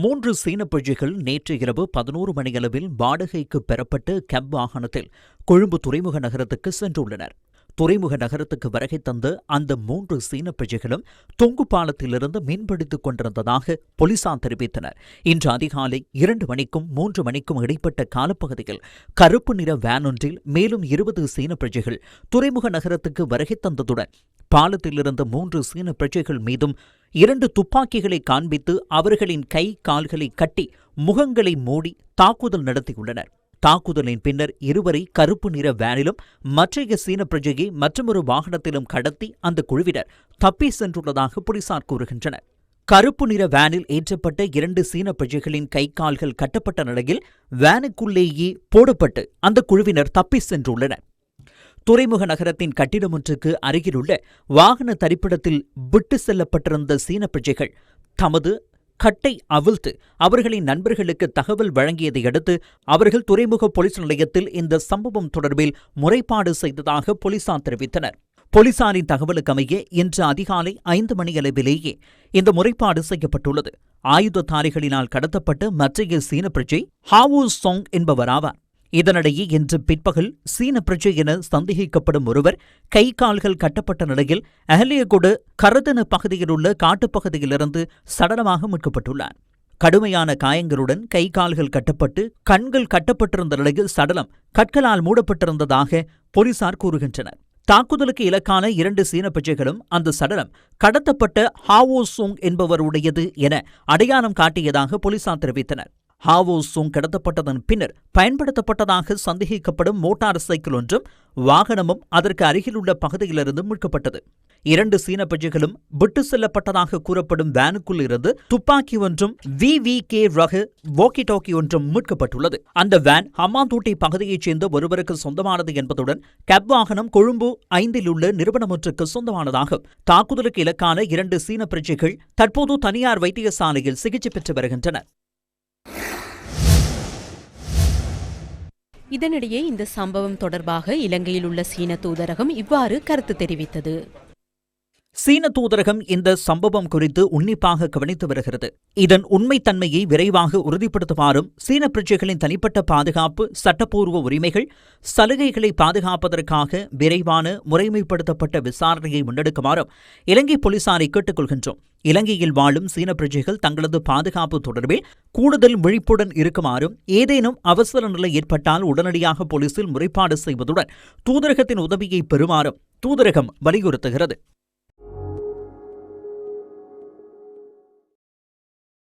3 சீன பிரஜைகள் நேற்று இரவு 11 மணியளவில் வாடகைக்கு பெறப்பட்ட கேப் வாகனத்தில் கொழும்பு துறைமுக நகரத்துக்கு சென்றுள்ளனர். துறைமுக நகரத்துக்கு வருகை தந்த அந்த 3 சீன பிரஜைகளும் தொங்கு பாலத்திலிருந்து மீன்பிடித்துக் கொண்டிருந்ததாக போலீசார் தெரிவித்தனர். இன்று அதிகாலை 2 மணிக்கும் 3 மணிக்கும் இடைப்பட்ட காலப்பகுதியில் கருப்பு நிற வேன் ஒன்றில் மேலும் 20 சீன பிரஜைகள் துறைமுக நகரத்துக்கு வருகை தந்ததுடன் பாலத்திலிருந்த 3 சீன பிரஜைகள் மீதும் 2 துப்பாக்கிகளை காண்பித்து அவர்களின் கை கால்களை கட்டி முகங்களை மூடி தாக்குதல் நடத்தியுள்ளனர். தாக்குதலின் பின்னர் இருவரை கருப்பு நிற வேனிலும் மற்றைய சீன பிரஜையை மற்றொரு வாகனத்திலும் கடத்தி அந்த குழுவினர் தப்பி சென்றுள்ளதாக போலீசார் கூறுகின்றனர். கருப்பு நிற வேனில் ஏற்றப்பட்ட 2 சீன பிரஜைகளின் கை கால்கள் கட்டப்பட்ட நிலையில் வேனுக்குள்ளேயே போடப்பட்டு அந்த குழுவினர் தப்பி சென்றுள்ளனர். துறைமுக நகரத்தின் கட்டிடம் ஒன்றுக்கு அருகிலுள்ள வாகன தரிப்பிடத்தில் விட்டு செல்லப்பட்டிருந்த சீன பிரஜைகள் தமது கட்டை அவிழ்த்து அவர்களின் நண்பர்களுக்கு தகவல் வழங்கியதை அடுத்து அவர்கள் துறைமுக போலீஸ் நிலையத்தில் இந்த சம்பவம் தொடர்பில் முறைப்பாடு செய்ததாக போலீசார் தெரிவித்தனர். போலீசாரின் தகவலுக்கமைய இன்று அதிகாலை 5 மணியளவிலேயே இந்த முறைப்பாடு செய்யப்பட்டுள்ளது. ஆயுததாரிகளினால் கடத்தப்பட்ட மற்றைய சீன பிரஜை ஹாவோ சொங் என்பவராவார். இதனிடையே இன்று பிற்பகல் சீன பிரஜை என சந்தேகிக்கப்படும் ஒருவர் கை கால்கள் கட்டப்பட்ட நிலையில் அஹலியகொடு கரதன பகுதியிலுள்ள காட்டுப்பகுதியிலிருந்து சடலமாக மீட்கப்பட்டுள்ளார். கடுமையான காயங்களுடன் கை கால்கள் கட்டப்பட்டு கண்கள் கட்டப்பட்டிருந்த நிலையில் சடலம் கற்களால் மூடப்பட்டிருந்ததாக போலீசார் கூறுகின்றனர். தாக்குதலுக்கு இலக்கான 2 சீன பிரஜைகளும் அந்த சடலம் கடத்தப்பட்ட ஹாவோ சொங் என்பவருடையது என அடையாளம் காட்டியதாக போலீசார் தெரிவித்தனர். ஹாவோ சொங் கடத்தப்பட்டதன் பின்னர் பயன்படுத்தப்பட்டதாக சந்தேகிக்கப்படும் மோட்டார் சைக்கிள் ஒன்றும் வாகனமும் அதற்கு அருகிலுள்ள பகுதியிலிருந்து மீட்கப்பட்டது. 2 சீன பிரஜைகளும் விட்டு செல்லப்பட்டதாக கூறப்படும் வேனுக்குள் இருந்து துப்பாக்கி ஒன்றும் VVK ரக வாக்கி டாக்கி ஒன்றும் மீட்கப்பட்டுள்ளது. அந்த வேன் ஹம்மாந்தோட்டை பகுதியைச் சேர்ந்த ஒருவருக்கு சொந்தமானது என்பதுடன் கேப் வாகனம் கொழும்பு 5 உள்ள நிறுவனம் ஒன்றுக்கு சொந்தமானதாகும். தாக்குதலுக்கு இலக்கான 2 சீன பிரஜைகள் தற்போது தனியார் வைத்தியசாலையில் சிகிச்சை பெற்று வருகின்றனர். இதனிடையே இந்த சம்பவம் தொடர்பாக இலங்கையில் உள்ள சீன தூதரகம் இவ்வாறு கருத்து தெரிவித்தது. சீன தூதரகம் இந்த சம்பவம் குறித்து உன்னிப்பாக கவனித்து வருகிறது. இதன் உண்மைத்தன்மையை விரைவாக உறுதிப்படுத்துமாறும் சீன பிரஜைகளின் தனிப்பட்ட பாதுகாப்பு, சட்டப்பூர்வ உரிமைகள், சலுகைகளை பாதுகாப்பதற்காக விரைவான முறைமைப்படுத்தப்பட்ட விசாரணையை முன்னெடுக்குமாறும் இலங்கை போலீசாரை கேட்டுக் கொள்கின்றோம். இலங்கையில் வாழும் சீன பிரஜைகள் தங்களது பாதுகாப்பு தொடர்பில் கூடுதல் விழிப்புடன் இருக்குமாறும், ஏதேனும் அவசர நிலை ஏற்பட்டால் உடனடியாக போலீசில் முறைப்பாடு செய்வதுடன் தூதரகத்தின் உதவியை பெறுமாறும் தூதரகம் வலியுறுத்துகிறது.